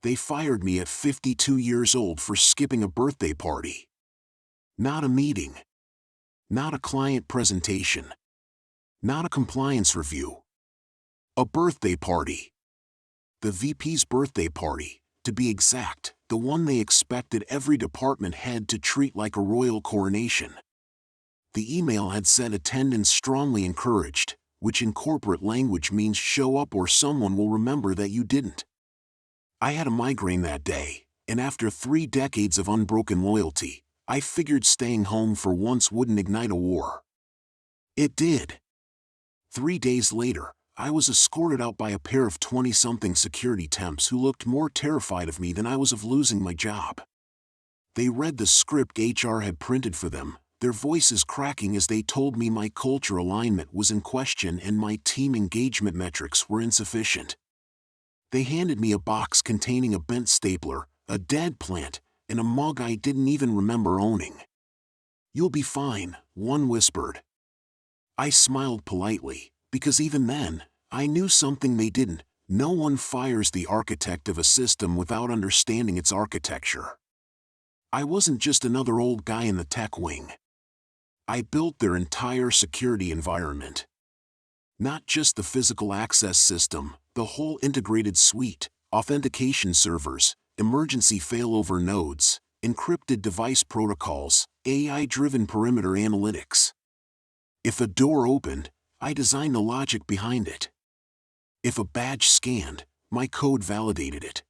They fired me at 52 years old for skipping a birthday party. Not a meeting. Not a client presentation. Not a compliance review. A birthday party. The VP's birthday party, to be exact, the one they expected every department head to treat like a royal coronation. The email had said attendance strongly encouraged, which in corporate language means show up or someone will remember that you didn't. I had a migraine that day, and after 3 decades of unbroken loyalty, I figured staying home for once wouldn't ignite a war. It did. 3 days later, I was escorted out by a pair of 20-something security temps who looked more terrified of me than I was of losing my job. They read the script HR had printed for them, their voices cracking as they told me my culture alignment was in question and my team engagement metrics were insufficient. They handed me a box containing a bent stapler, a dead plant, and a mug I didn't even remember owning. "You'll be fine," one whispered. I smiled politely, because even then, I knew something they didn't. No one fires the architect of a system without understanding its architecture. I wasn't just another old guy in the tech wing. I built their entire security environment. Not just the physical access system, the whole integrated suite, authentication servers, emergency failover nodes, encrypted device protocols, AI-driven perimeter analytics. If a door opened, I designed the logic behind it. If a badge scanned, my code validated it.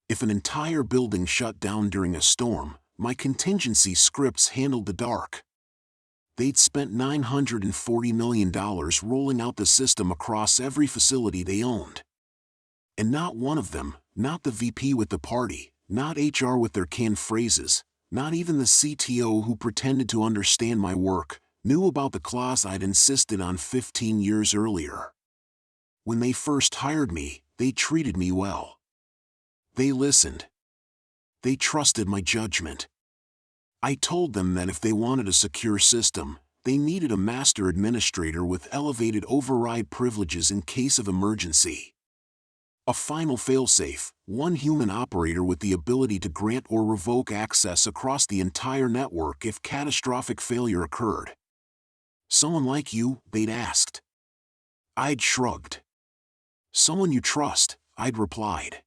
If an entire building shut down during a storm, my contingency scripts handled the dark. They'd spent $940 million rolling out the system across every facility they owned. And not one of them, not the VP with the party, not HR with their canned phrases, not even the CTO who pretended to understand my work, knew about the clause I'd insisted on 15 years earlier. When they first hired me, they treated me well. They listened. They trusted my judgment. I told them that if they wanted a secure system, they needed a master administrator with elevated override privileges in case of emergency. A final failsafe, one human operator with the ability to grant or revoke access across the entire network if catastrophic failure occurred. "Someone like you?" they'd asked. I'd shrugged. "Someone you trust," I'd replied.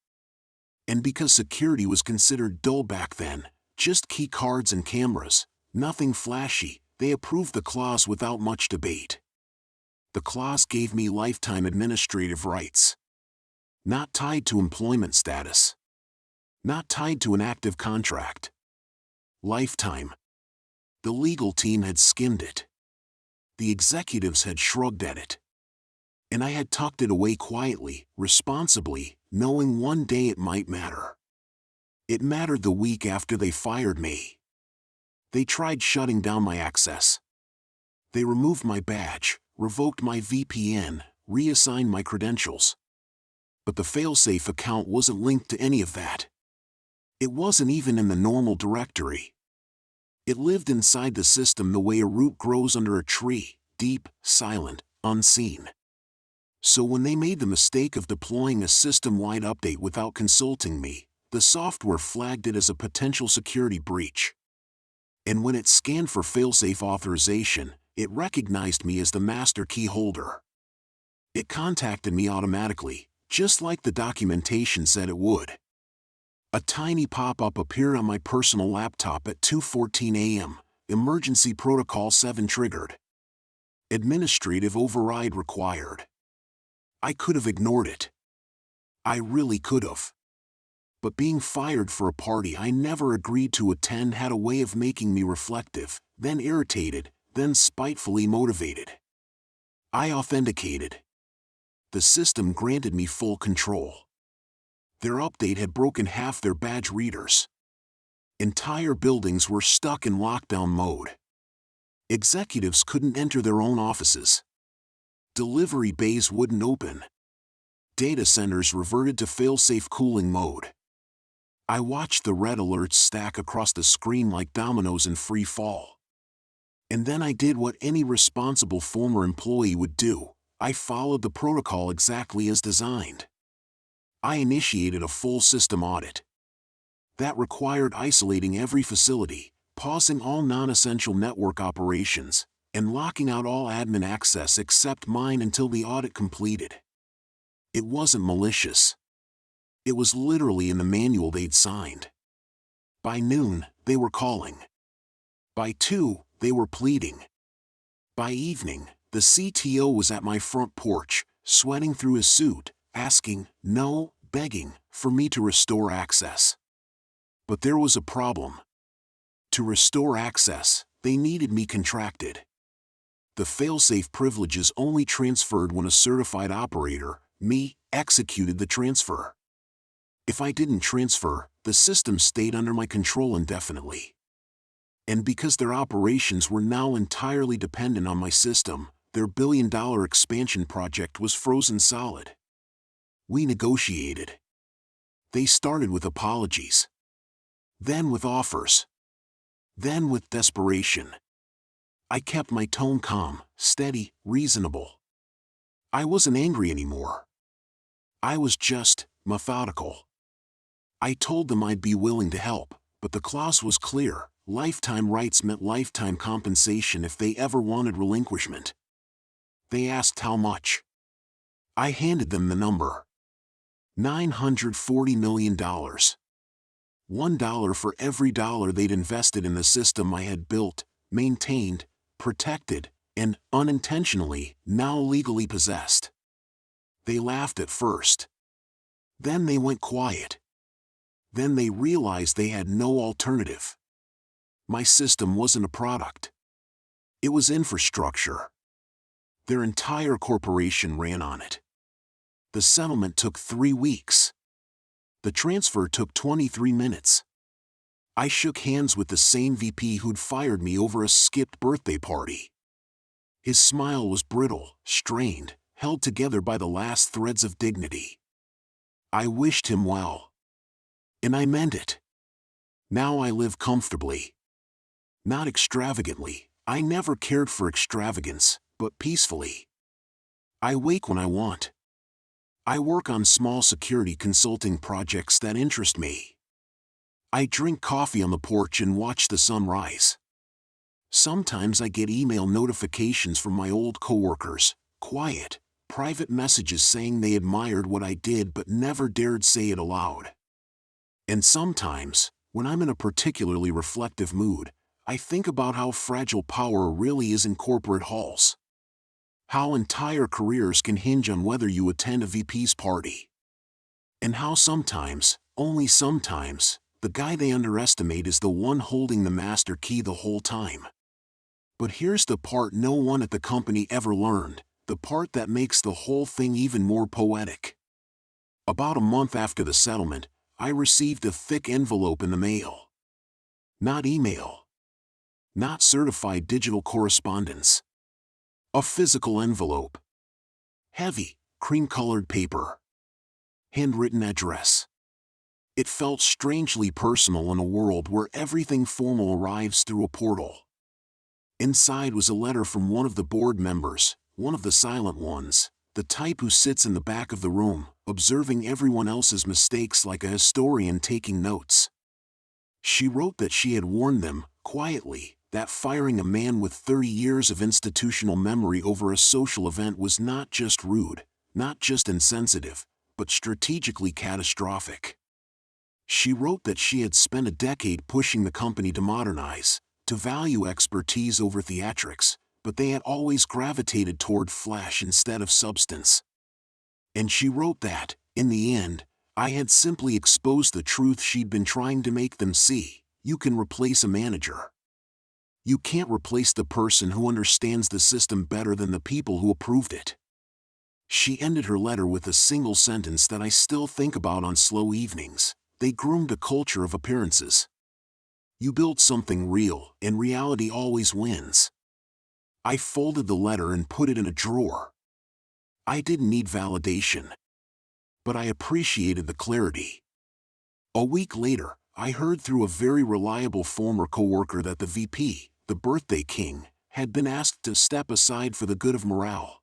And because security was considered dull back then, just key cards and cameras, nothing flashy, they approved the clause without much debate. The clause gave me lifetime administrative rights. Not tied to employment status. Not tied to an active contract. Lifetime. The legal team had skimmed it. The executives had shrugged at it. And I had tucked it away quietly, responsibly, knowing one day it might matter. It mattered the week after they fired me. They tried shutting down my access. They removed my badge, revoked my VPN, reassigned my credentials. But the failsafe account wasn't linked to any of that. It wasn't even in the normal directory. It lived inside the system the way a root grows under a tree, deep, silent, unseen. So when they made the mistake of deploying a system-wide update without consulting me, the software flagged it as a potential security breach. And when it scanned for failsafe authorization, it recognized me as the master key holder. It contacted me automatically, just like the documentation said it would. A tiny pop-up appeared on my personal laptop at 2:14 a.m., Emergency Protocol 7 triggered. Administrative override required. I could have ignored it. I really could have. But being fired for a party I never agreed to attend had a way of making me reflective, then irritated, then spitefully motivated. I authenticated. The system granted me full control. Their update had broken half their badge readers. Entire buildings were stuck in lockdown mode. Executives couldn't enter their own offices. Delivery bays wouldn't open. Data centers reverted to failsafe cooling mode. I watched the red alerts stack across the screen like dominoes in free fall. And then I did what any responsible former employee would do. I followed the protocol exactly as designed. I initiated a full system audit. That required isolating every facility, pausing all non-essential network operations, and locking out all admin access except mine until the audit completed. It wasn't malicious. It was literally in the manual they'd signed. By noon, they were calling. By 2, they were pleading. By evening, the CTO was at my front porch, sweating through his suit, asking, no, begging, for me to restore access. But there was a problem. To restore access, they needed me contracted. The failsafe privileges only transferred when a certified operator, me, executed the transfer. If I didn't transfer, the system stayed under my control indefinitely. And because their operations were now entirely dependent on my system, their billion-dollar expansion project was frozen solid. We negotiated. They started with apologies. Then with offers. Then with desperation. I kept my tone calm, steady, reasonable. I wasn't angry anymore. I was just methodical. I told them I'd be willing to help, but the clause was clear. Lifetime rights meant lifetime compensation if they ever wanted relinquishment. They asked how much. I handed them the number. $940 million. $1 for every dollar they'd invested in the system I had built, maintained, protected, and, unintentionally, now legally possessed. They laughed at first. Then they went quiet. Then they realized they had no alternative. My system wasn't a product. It was infrastructure. Their entire corporation ran on it. The settlement took 3 weeks. The transfer took 23 minutes. I shook hands with the same VP who'd fired me over a skipped birthday party. His smile was brittle, strained, held together by the last threads of dignity. I wished him well. And I meant it. Now I live comfortably. Not extravagantly. I never cared for extravagance, but peacefully. I wake when I want. I work on small security consulting projects that interest me. I drink coffee on the porch and watch the sun rise. Sometimes I get email notifications from my old coworkers, quiet, private messages saying they admired what I did but never dared say it aloud. And sometimes, when I'm in a particularly reflective mood, I think about how fragile power really is in corporate halls. How entire careers can hinge on whether you attend a VP's party. And how sometimes, only sometimes, the guy they underestimate is the one holding the master key the whole time. But here's the part no one at the company ever learned, the part that makes the whole thing even more poetic. About a month after the settlement, I received a thick envelope in the mail. Not email. Not certified digital correspondence. A physical envelope. Heavy, cream-colored paper. Handwritten address. It felt strangely personal in a world where everything formal arrives through a portal. Inside was a letter from one of the board members, one of the silent ones, the type who sits in the back of the room, observing everyone else's mistakes like a historian taking notes. She wrote that she had warned them, quietly, that firing a man with 30 years of institutional memory over a social event was not just rude, not just insensitive, but strategically catastrophic. She wrote that she had spent a decade pushing the company to modernize, to value expertise over theatrics, but they had always gravitated toward flash instead of substance. And she wrote that, in the end, I had simply exposed the truth she'd been trying to make them see: you can replace a manager. You can't replace the person who understands the system better than the people who approved it. She ended her letter with a single sentence that I still think about on slow evenings: they groomed a culture of appearances. You build something real, and reality always wins. I folded the letter and put it in a drawer. I didn't need validation. But I appreciated the clarity. A week later, I heard through a very reliable former coworker that the VP, the birthday king, had been asked to step aside for the good of morale.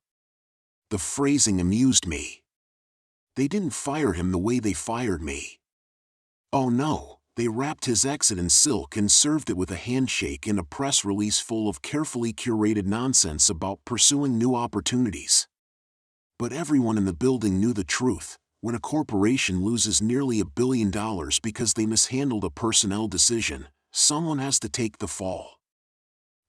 The phrasing amused me. They didn't fire him the way they fired me. Oh no, they wrapped his exit in silk and served it with a handshake and a press release full of carefully curated nonsense about pursuing new opportunities. But everyone in the building knew the truth. When a corporation loses nearly $1 billion because they mishandled a personnel decision, someone has to take the fall.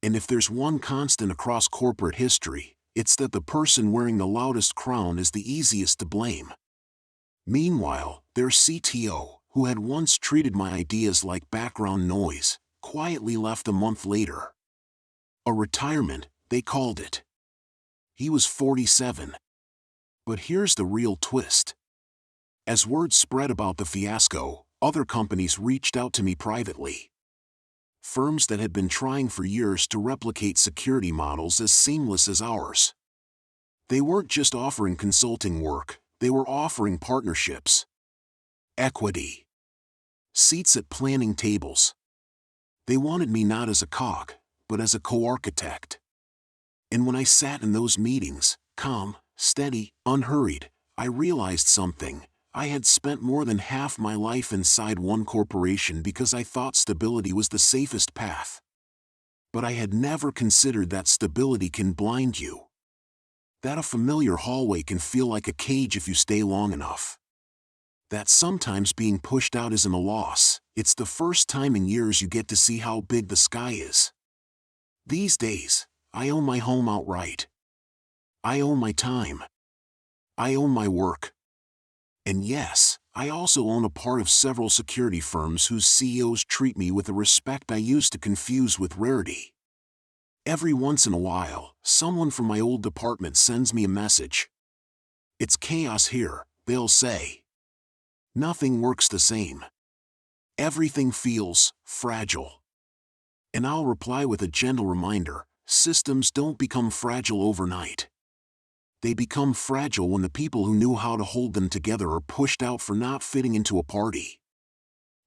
And if there's one constant across corporate history, it's that the person wearing the loudest crown is the easiest to blame. Meanwhile, their CTO, who had once treated my ideas like background noise, quietly left a month later. A retirement, they called it. He was 47. But here's the real twist. As word spread about the fiasco, other companies reached out to me privately. Firms that had been trying for years to replicate security models as seamless as ours. They weren't just offering consulting work, they were offering partnerships, equity, seats at planning tables. They wanted me not as a cog, but as a co-architect. And when I sat in those meetings, calm, steady, unhurried, I realized something. I had spent more than half my life inside one corporation because I thought stability was the safest path. But I had never considered that stability can blind you. That a familiar hallway can feel like a cage if you stay long enough. That sometimes being pushed out isn't a loss, it's the first time in years you get to see how big the sky is. These days, I own my home outright. I own my time. I own my work. And yes, I also own a part of several security firms whose CEOs treat me with a respect I used to confuse with rarity. Every once in a while, someone from my old department sends me a message. It's chaos here, they'll say. Nothing works the same. Everything feels fragile. And I'll reply with a gentle reminder, systems don't become fragile overnight. They become fragile when the people who knew how to hold them together are pushed out for not fitting into a party.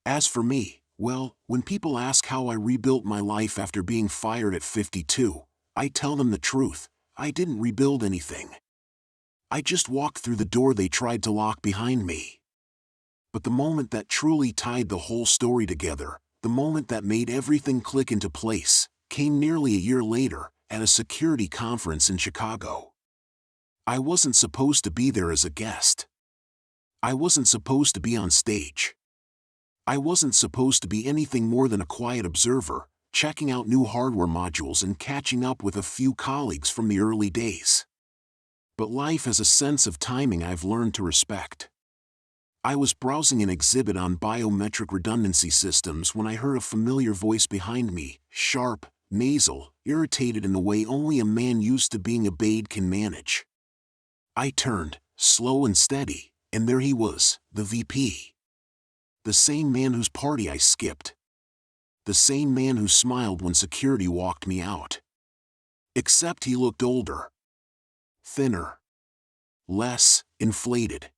As for me, well, when people ask how I rebuilt my life after being fired at 52, I tell them the truth. I didn't rebuild anything. I just walked through the door they tried to lock behind me. But the moment that truly tied the whole story together, the moment that made everything click into place, came nearly a year later, at a security conference in Chicago. I wasn't supposed to be there as a guest. I wasn't supposed to be on stage. I wasn't supposed to be anything more than a quiet observer, checking out new hardware modules and catching up with a few colleagues from the early days. But life has a sense of timing I've learned to respect. I was browsing an exhibit on biometric redundancy systems when I heard a familiar voice behind me, sharp, nasal, irritated in the way only a man used to being obeyed can manage. I turned, slow and steady, and there he was, the VP. The same man whose party I skipped. The same man who smiled when security walked me out. Except he looked older. Thinner. Less inflated.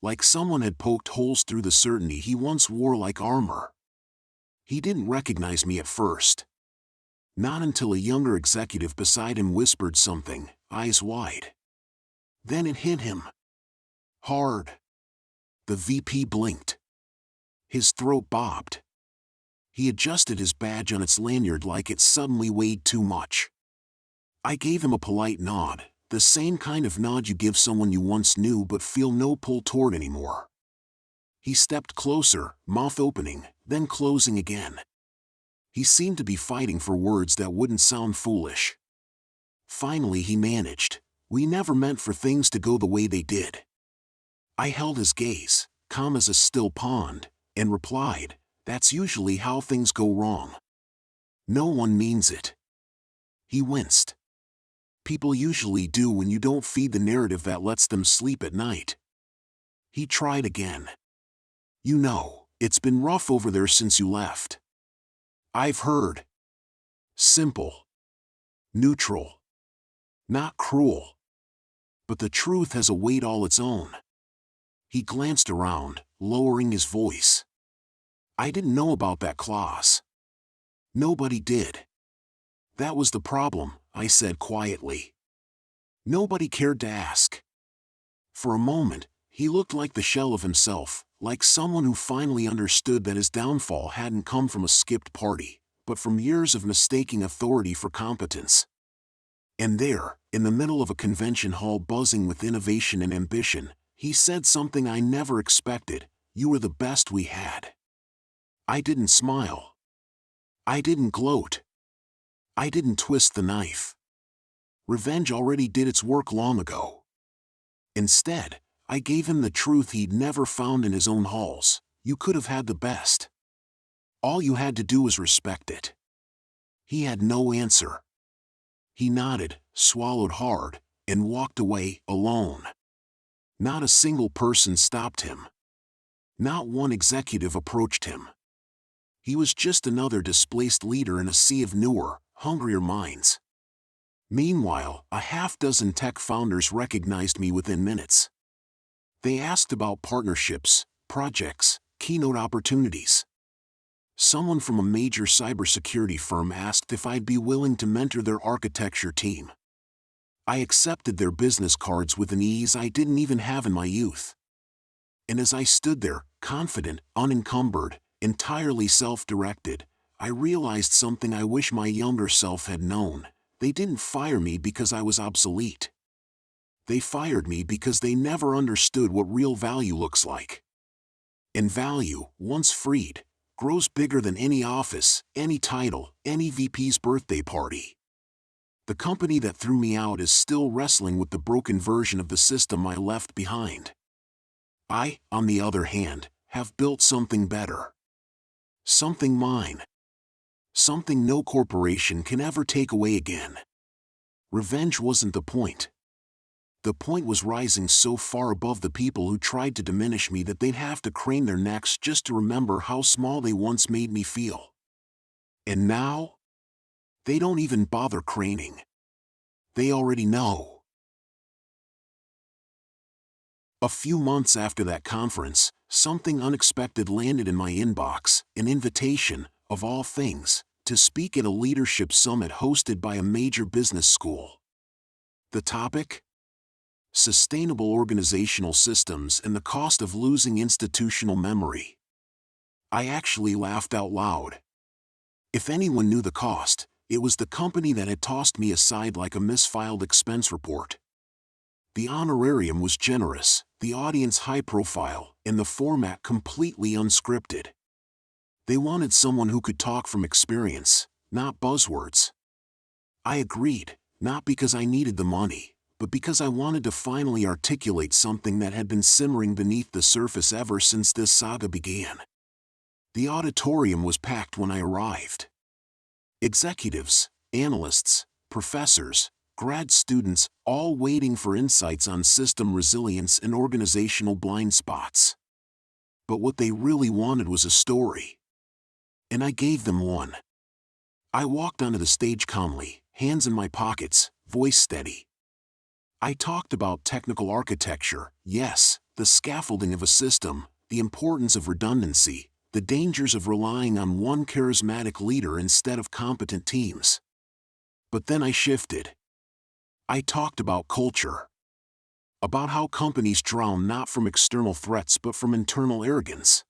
Like someone had poked holes through the certainty he once wore like armor. He didn't recognize me at first. Not until a younger executive beside him whispered something, eyes wide. Then it hit him. Hard. The VP blinked. His throat bobbed. He adjusted his badge on its lanyard like it suddenly weighed too much. I gave him a polite nod, the same kind of nod you give someone you once knew but feel no pull toward anymore. He stepped closer, mouth opening, then closing again. He seemed to be fighting for words that wouldn't sound foolish. Finally he managed, "We never meant for things to go the way they did." I held his gaze, calm as a still pond, and replied, "That's usually how things go wrong. No one means it." He winced. People usually do when you don't feed the narrative that lets them sleep at night. He tried again. "You know, it's been rough over there since you left." "I've heard." Simple. Neutral. Not cruel. But the truth has a weight all its own. He glanced around, lowering his voice. "I didn't know about that clause." "Nobody did." "That was the problem," I said quietly. "Nobody cared to ask." For a moment, He looked like the shell of himself, like someone who finally understood that his downfall hadn't come from a skipped party, but from years of mistaking authority for competence. And there, in the middle of a convention hall buzzing with innovation and ambition, he said something I never expected: "You were the best we had." I didn't smile. I didn't gloat. I didn't twist the knife. Revenge already did its work long ago. Instead, I gave him the truth he'd never found in his own halls: you could have had the best. All you had to do was respect it. He had no answer. He nodded, swallowed hard, and walked away, alone. Not a single person stopped him. Not one executive approached him. He was just another displaced leader in a sea of newer, hungrier minds. Meanwhile, a half-dozen tech founders recognized me within minutes. They asked about partnerships, projects, keynote opportunities. Someone from a major cybersecurity firm asked if I'd be willing to mentor their architecture team. I accepted their business cards with an ease I didn't even have in my youth. And as I stood there, confident, unencumbered, entirely self-directed, I realized something I wish my younger self had known. They didn't fire me because I was obsolete. They fired me because they never understood what real value looks like. And value, once freed, grows bigger than any office, any title, any VP's birthday party. The company that threw me out is still wrestling with the broken version of the system I left behind. I, on the other hand, have built something better. Something mine. Something no corporation can ever take away again. Revenge wasn't the point. The point was rising so far above the people who tried to diminish me that they'd have to crane their necks just to remember how small they once made me feel. And now? They don't even bother craning. They already know. A few months after that conference, something unexpected landed in my inbox: an invitation, of all things, to speak at a leadership summit hosted by a major business school. The topic? Sustainable organizational systems and the cost of losing institutional memory. I actually laughed out loud. If anyone knew the cost, it was the company that had tossed me aside like a misfiled expense report. The honorarium was generous, the audience high-profile, and the format completely unscripted. They wanted someone who could talk from experience, not buzzwords. I agreed, not because I needed the money, but because I wanted to finally articulate something that had been simmering beneath the surface ever since this saga began. The auditorium was packed when I arrived. Executives, analysts, professors, grad students, all waiting for insights on system resilience and organizational blind spots. But what they really wanted was a story. And I gave them one. I walked onto the stage calmly, hands in my pockets, voice steady. I talked about technical architecture, yes, the scaffolding of a system, the importance of redundancy, the dangers of relying on one charismatic leader instead of competent teams. But then I shifted. I talked about culture. About how companies drown not from external threats but from internal arrogance.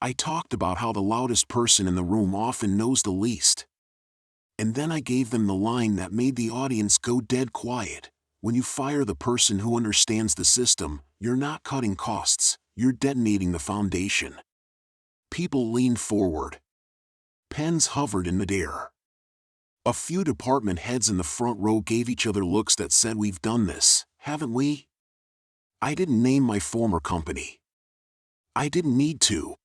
I talked about how the loudest person in the room often knows the least. And then I gave them the line that made the audience go dead quiet: when you fire the person who understands the system, you're not cutting costs, you're detonating the foundation. People leaned forward. Pens hovered in midair. A few department heads in the front row gave each other looks that said, "We've done this, haven't we?" I didn't name my former company. I didn't need to.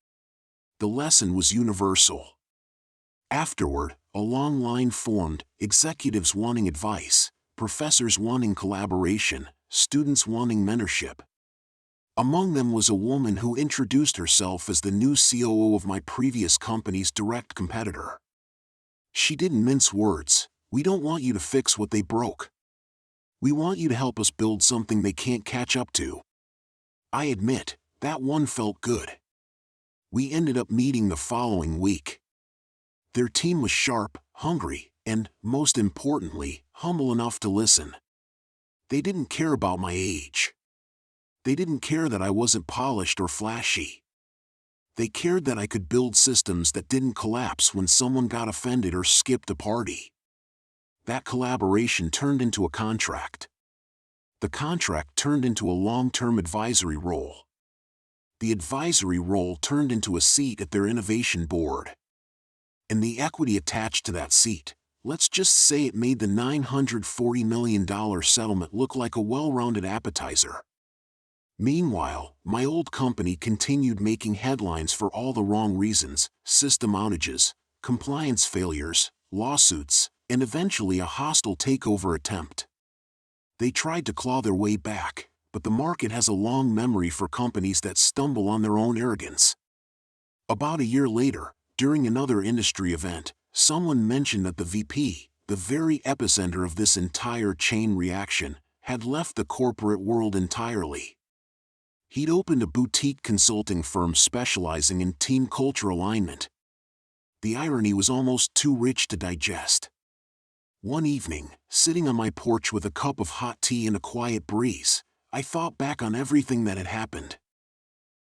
The lesson was universal. Afterward, a long line formed: executives wanting advice, professors wanting collaboration, students wanting mentorship. Among them was a woman who introduced herself as the new COO of my previous company's direct competitor. She didn't mince words: "We don't want you to fix what they broke. We want you to help us build something they can't catch up to." I admit, that one felt good. We ended up meeting the following week. Their team was sharp, hungry, and, most importantly, humble enough to listen. They didn't care about my age. They didn't care that I wasn't polished or flashy. They cared that I could build systems that didn't collapse when someone got offended or skipped a party. That collaboration turned into a contract. The contract turned into a long-term advisory role. The advisory role turned into a seat at their innovation board. And the equity attached to that seat, let's just say it made the $940 million settlement look like a well-rounded appetizer. Meanwhile, my old company continued making headlines for all the wrong reasons: system outages, compliance failures, lawsuits, and eventually a hostile takeover attempt. They tried to claw their way back, but the market has a long memory for companies that stumble on their own arrogance. About a year later, during another industry event, someone mentioned that the VP, the very epicenter of this entire chain reaction, had left the corporate world entirely. He'd opened a boutique consulting firm specializing in team culture alignment. The irony was almost too rich to digest. One evening, sitting on my porch with a cup of hot tea and a quiet breeze, I thought back on everything that had happened.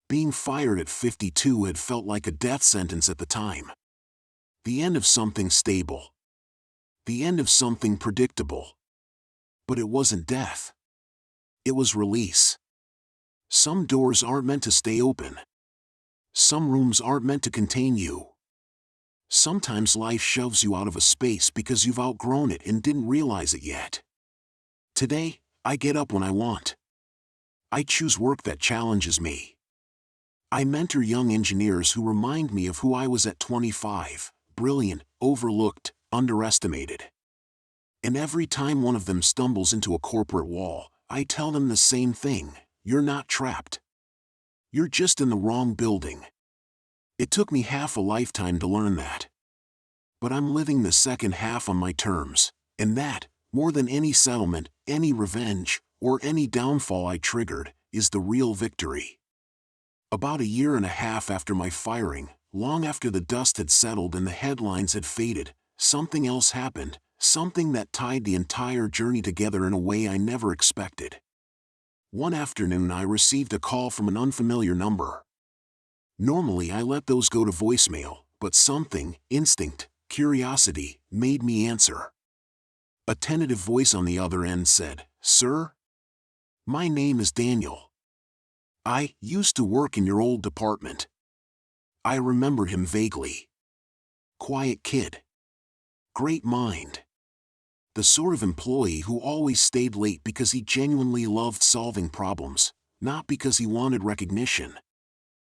Being fired at 52 had felt like a death sentence at the time. The end of something stable. The end of something predictable. But it wasn't death. It was release. Some doors aren't meant to stay open. Some rooms aren't meant to contain you. Sometimes life shoves you out of a space because you've outgrown it and didn't realize it yet. Today, I get up when I want. I choose work that challenges me. I mentor young engineers who remind me of who I was at 25, brilliant, overlooked, underestimated. And every time one of them stumbles into a corporate wall, I tell them the same thing: you're not trapped. You're just in the wrong building. It took me half a lifetime to learn that. But I'm living the second half on my terms, and that, more than any settlement, any revenge, or any downfall I triggered, is the real victory. About a year and a half after my firing, long after the dust had settled and the headlines had faded, something else happened, something that tied the entire journey together in a way I never expected. One afternoon I received a call from an unfamiliar number. Normally I let those go to voicemail, but something, instinct, curiosity, made me answer. A tentative voice on the other end said, "Sir? My name is Daniel. I used to work in your old department." I remembered him vaguely. Quiet kid. Great mind. The sort of employee who always stayed late because he genuinely loved solving problems, not because he wanted recognition.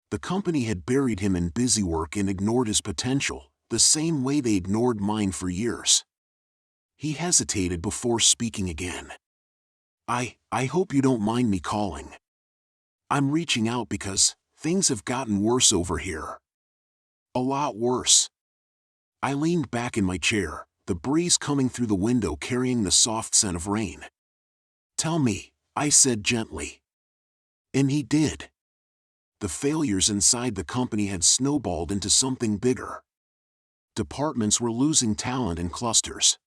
The company had buried him in busy work and ignored his potential, the same way they ignored mine for years. He hesitated before speaking again. I hope you don't mind me calling. I'm reaching out because things have gotten worse over here. A lot worse." I leaned back in my chair, the breeze coming through the window carrying the soft scent of rain. "Tell me," I said gently. And he did. The failures inside the company had snowballed into something bigger. Departments were losing talent in clusters.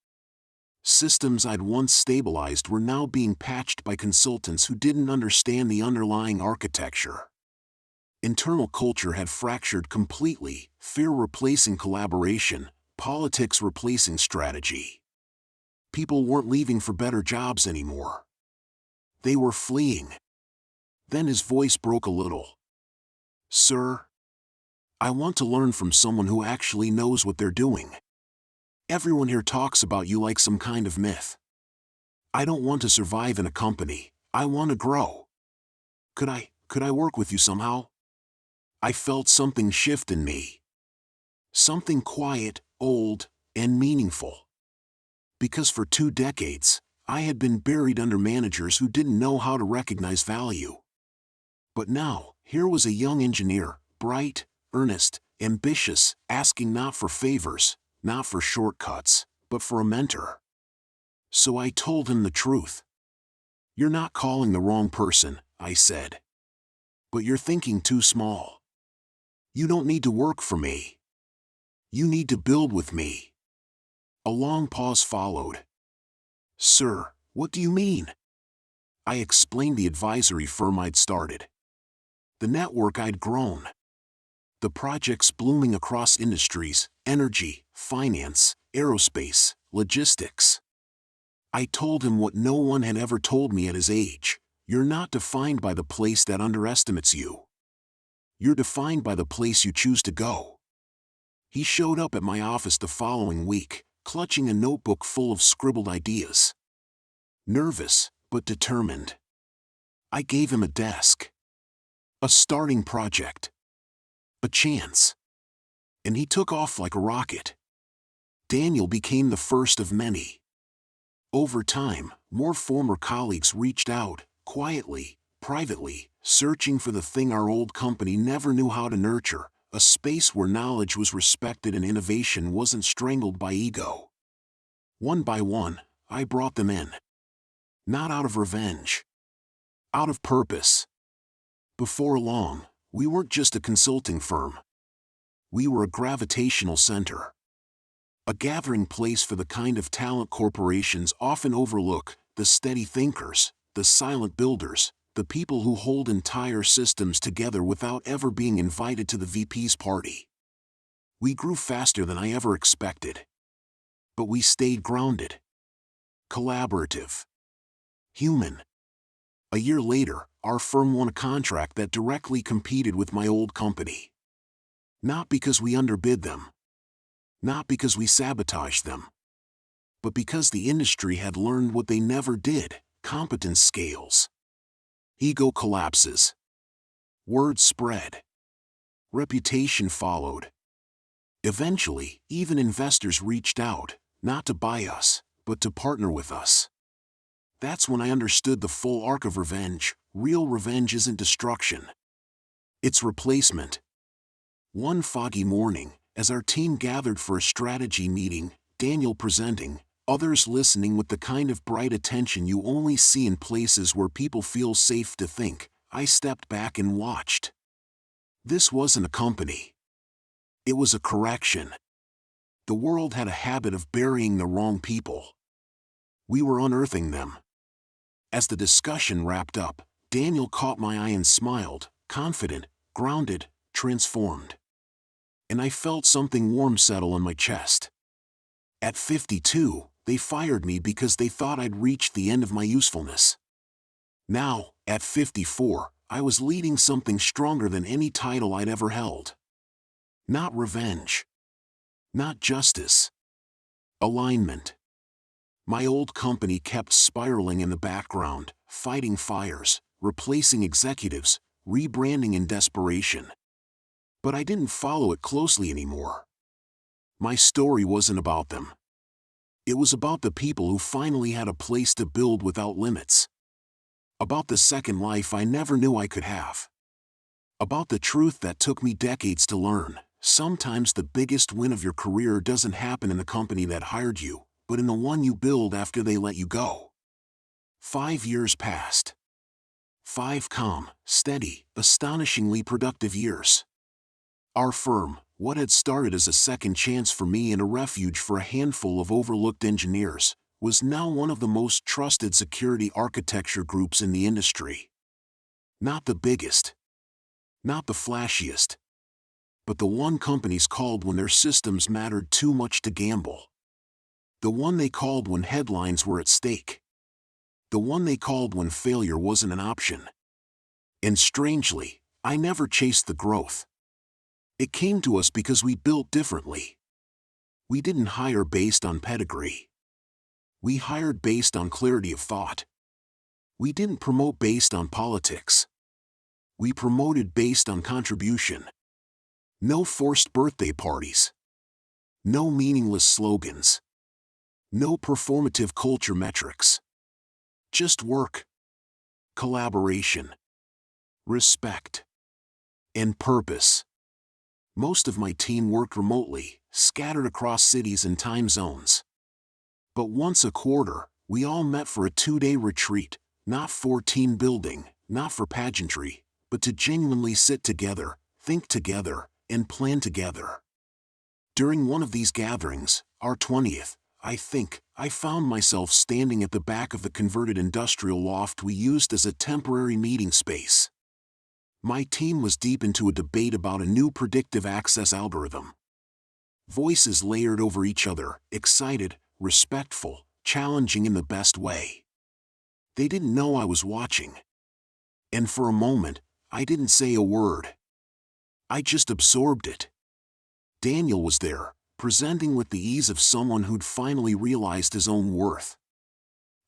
Systems I'd once stabilized were now being patched by consultants who didn't understand the underlying architecture. Internal culture had fractured completely, fear replacing collaboration, politics replacing strategy. People weren't leaving for better jobs anymore. They were fleeing. Then his voice broke a little. "Sir, I want to learn from someone who actually knows what they're doing. Everyone here talks about you like some kind of myth. I don't want to survive in a company, I want to grow. Could I work with you somehow?" I felt something shift in me. Something quiet, old, and meaningful. Because for 2 decades, I had been buried under managers who didn't know how to recognize value. But now, here was a young engineer, bright, earnest, ambitious, asking not for favors, not for shortcuts, but for a mentor. So I told him the truth. "You're not calling the wrong person," I said. "But you're thinking too small. You don't need to work for me. You need to build with me." A long pause followed. "Sir, what do you mean?" I explained the advisory firm I'd started. The network I'd grown. The projects blooming across industries, energy, finance, aerospace, logistics. I told him what no one had ever told me at his age. You're not defined by the place that underestimates you. You're defined by the place you choose to go. He showed up at my office the following week, clutching a notebook full of scribbled ideas. Nervous, but determined. I gave him a desk. A starting project. A chance. And he took off like a rocket. Daniel became the first of many. Over time, more former colleagues reached out, quietly, privately, searching for the thing our old company never knew how to nurture, a space where knowledge was respected and innovation wasn't strangled by ego. One by one, I brought them in. Not out of revenge. Out of purpose. Before long, we weren't just a consulting firm. We were a gravitational center. A gathering place for the kind of talent corporations often overlook, the steady thinkers, the silent builders, the people who hold entire systems together without ever being invited to the VP's party. We grew faster than I ever expected. But we stayed grounded. Collaborative. Human. A year later, our firm won a contract that directly competed with my old company. Not because we underbid them. Not because we sabotaged them. But because the industry had learned what they never did, competence scales. Ego collapses. Word spread. Reputation followed. Eventually, even investors reached out, not to buy us, but to partner with us. That's when I understood the full arc of revenge. Real revenge isn't destruction. It's replacement. One foggy morning, as our team gathered for a strategy meeting, Daniel presenting, others listening with the kind of bright attention you only see in places where people feel safe to think, I stepped back and watched. This wasn't a company. It was a correction. The world had a habit of burying the wrong people. We were unearthing them. As the discussion wrapped up, Daniel caught my eye and smiled, confident, grounded, transformed. And I felt something warm settle in my chest. At 52, they fired me because they thought I'd reached the end of my usefulness. Now, at 54, I was leading something stronger than any title I'd ever held. Not revenge. Not justice. Alignment. My old company kept spiraling in the background, fighting fires, replacing executives, rebranding in desperation. But I didn't follow it closely anymore. My story wasn't about them. It was about the people who finally had a place to build without limits. About the second life I never knew I could have. About the truth that took me decades to learn. Sometimes the biggest win of your career doesn't happen in the company that hired you, but in the one you build after they let you go. 5 years passed. 5 calm, steady, astonishingly productive years. Our firm, what had started as a second chance for me and a refuge for a handful of overlooked engineers, was now one of the most trusted security architecture groups in the industry. Not the biggest. Not the flashiest. But the one companies called when their systems mattered too much to gamble. The one they called when headlines were at stake. The one they called when failure wasn't an option. And strangely, I never chased the growth. It came to us because we built differently. We didn't hire based on pedigree. We hired based on clarity of thought. We didn't promote based on politics. We promoted based on contribution. No forced birthday parties. No meaningless slogans. No performative culture metrics. Just work. Collaboration. Respect. And purpose. Most of my team worked remotely, scattered across cities and time zones. But once a quarter, we all met for a 2-day retreat, not for team building, not for pageantry, but to genuinely sit together, think together, and plan together. During one of these gatherings, our 20th, I found myself standing at the back of the converted industrial loft we used as a temporary meeting space. My team was deep into a debate about a new predictive access algorithm. Voices layered over each other, excited, respectful, challenging in the best way. They didn't know I was watching. And for a moment, I didn't say a word. I just absorbed it. Daniel was there, presenting with the ease of someone who'd finally realized his own worth.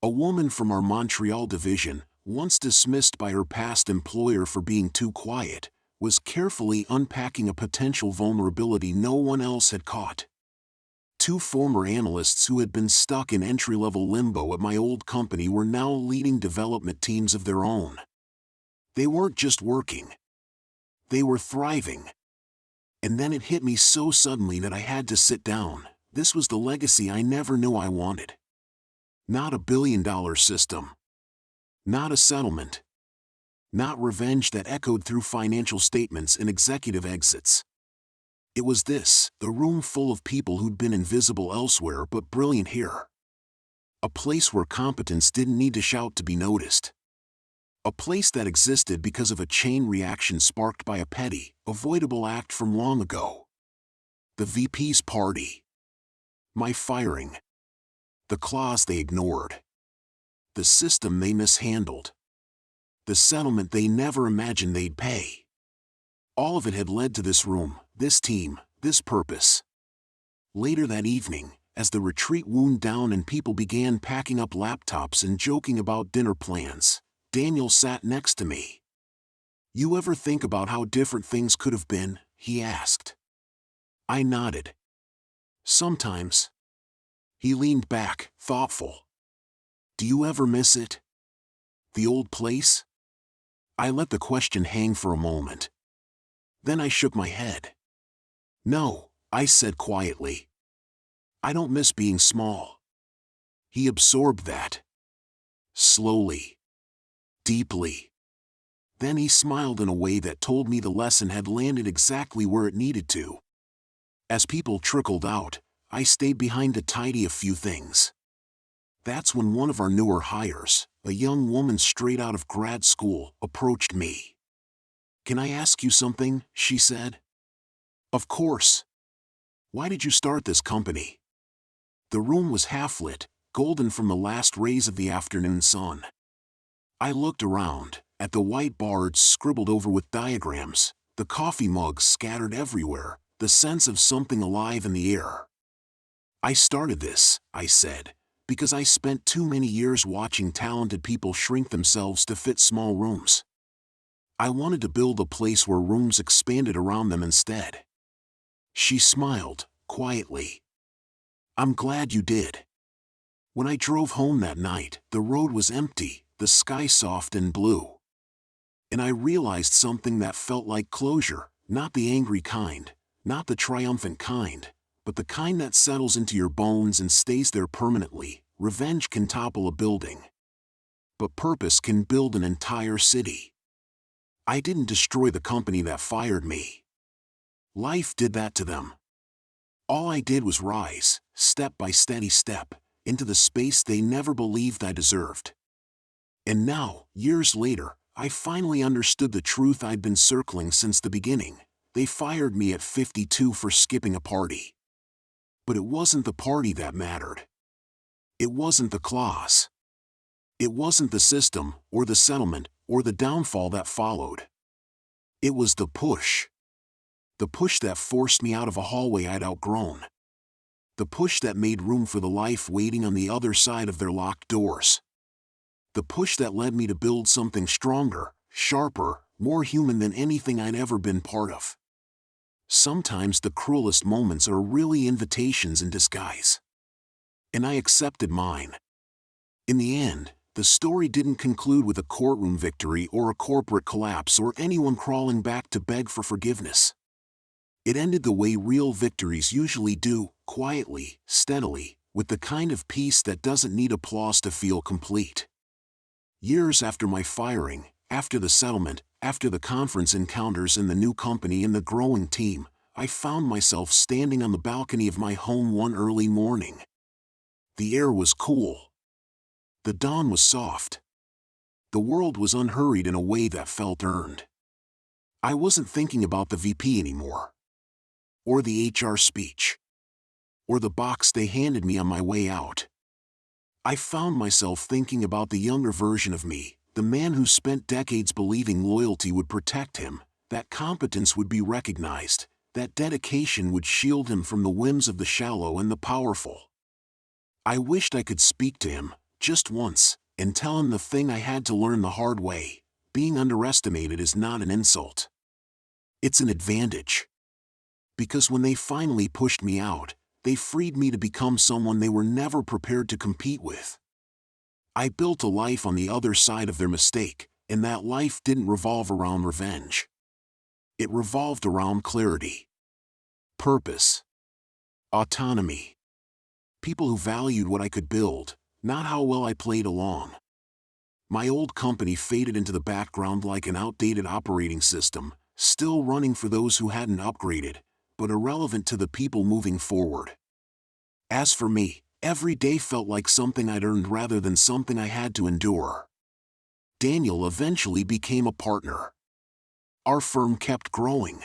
A woman from our Montreal division, once dismissed by her past employer for being too quiet, was carefully unpacking a potential vulnerability no one else had caught. Two former analysts who had been stuck in entry-level limbo at my old company were now leading development teams of their own. They weren't just working. They were thriving. And then it hit me so suddenly that I had to sit down. This was the legacy I never knew I wanted. Not a billion-dollar system. Not a settlement. Not revenge that echoed through financial statements and executive exits. It was this, the room full of people who'd been invisible elsewhere but brilliant here. A place where competence didn't need to shout to be noticed. A place that existed because of a chain reaction sparked by a petty, avoidable act from long ago. The VP's party. My firing. The clause they ignored. The system they mishandled. The settlement they never imagined they'd pay. All of it had led to this room, this team, this purpose. Later that evening, as the retreat wound down and people began packing up laptops and joking about dinner plans, Daniel sat next to me. "You ever think about how different things could have been?" he asked. I nodded. "Sometimes." He leaned back, thoughtful. "Do you ever miss it? The old place?" I let the question hang for a moment. Then I shook my head. "No," I said quietly. "I don't miss being small." He absorbed that. Slowly. Deeply. Then he smiled in a way that told me the lesson had landed exactly where it needed to. As people trickled out, I stayed behind to tidy a few things. That's when one of our newer hires, a young woman straight out of grad school, approached me. "Can I ask you something?" she said. "Of course. Why did you start this company?" The room was half-lit, golden from the last rays of the afternoon sun. I looked around, at the white boards scribbled over with diagrams, the coffee mugs scattered everywhere, the sense of something alive in the air. "I started this," I said, "because I spent too many years watching talented people shrink themselves to fit small rooms. I wanted to build a place where rooms expanded around them instead." She smiled, quietly. "I'm glad you did." When I drove home that night, the road was empty, the sky soft and blue. And I realized something that felt like closure, not the angry kind, not the triumphant kind, but the kind that settles into your bones and stays there permanently. Revenge can topple a building. But purpose can build an entire city. I didn't destroy the company that fired me. Life did that to them. All I did was rise, step by steady step, into the space they never believed I deserved. And now, years later, I finally understood the truth I'd been circling since the beginning. They fired me at 52 for skipping a party. But it wasn't the party that mattered. It wasn't the clause. It wasn't the system, or the settlement, or the downfall that followed. It was the push. The push that forced me out of a hallway I'd outgrown. The push that made room for the life waiting on the other side of their locked doors. The push that led me to build something stronger, sharper, more human than anything I'd ever been part of. Sometimes the cruelest moments are really invitations in disguise. And I accepted mine. In the end, the story didn't conclude with a courtroom victory or a corporate collapse or anyone crawling back to beg for forgiveness. It ended the way real victories usually do, quietly, steadily, with the kind of peace that doesn't need applause to feel complete. Years after my firing, after the settlement, after the conference encounters in the new company and the growing team, I found myself standing on the balcony of my home one early morning. The air was cool. The dawn was soft. The world was unhurried in a way that felt earned. I wasn't thinking about the VP anymore, or the HR speech, or the box they handed me on my way out. I found myself thinking about the younger version of me, the man who spent decades believing loyalty would protect him, that competence would be recognized, that dedication would shield him from the whims of the shallow and the powerful. I wished I could speak to him, just once, and tell him the thing I had to learn the hard way: being underestimated is not an insult. It's an advantage. Because when they finally pushed me out, they freed me to become someone they were never prepared to compete with. I built a life on the other side of their mistake, and that life didn't revolve around revenge. It revolved around clarity, purpose, autonomy. People who valued what I could build, not how well I played along. My old company faded into the background like an outdated operating system, still running for those who hadn't upgraded, but irrelevant to the people moving forward. As for me, every day felt like something I'd earned rather than something I had to endure. Daniel eventually became a partner. Our firm kept growing.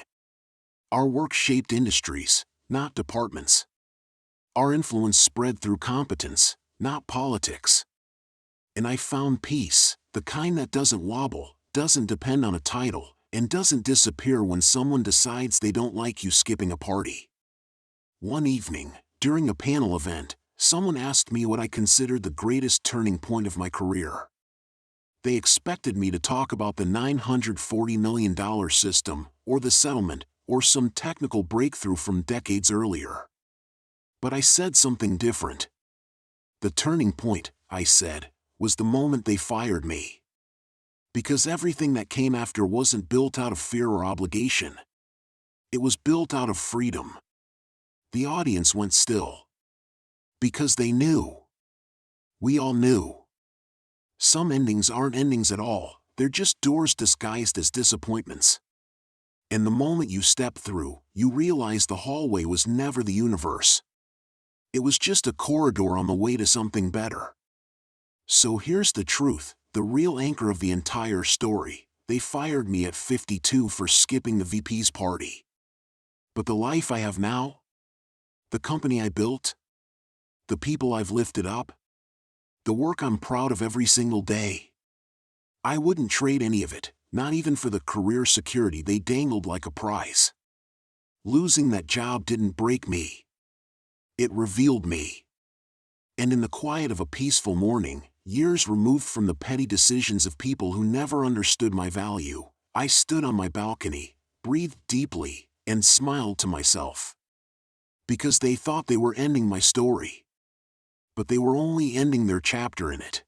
Our work shaped industries, not departments. Our influence spread through competence, not politics. And I found peace, the kind that doesn't wobble, doesn't depend on a title, and doesn't disappear when someone decides they don't like you skipping a party. One evening, during a panel event, someone asked me what I considered the greatest turning point of my career. They expected me to talk about the $940 million system, or the settlement, or some technical breakthrough from decades earlier. But I said something different. The turning point, I said, was the moment they fired me. Because everything that came after wasn't built out of fear or obligation. It was built out of freedom. The audience went still. Because they knew. We all knew. Some endings aren't endings at all, they're just doors disguised as disappointments. And the moment you step through, you realize the hallway was never the universe. It was just a corridor on the way to something better. So here's the truth, the real anchor of the entire story: they fired me at 52 for skipping the VP's party. But the life I have now? The company I built? The people I've lifted up? The work I'm proud of every single day? I wouldn't trade any of it, not even for the career security they dangled like a prize. Losing that job didn't break me. It revealed me. And in the quiet of a peaceful morning, years removed from the petty decisions of people who never understood my value, I stood on my balcony, breathed deeply, and smiled to myself. Because they thought they were ending my story. But they were only ending their chapter in it.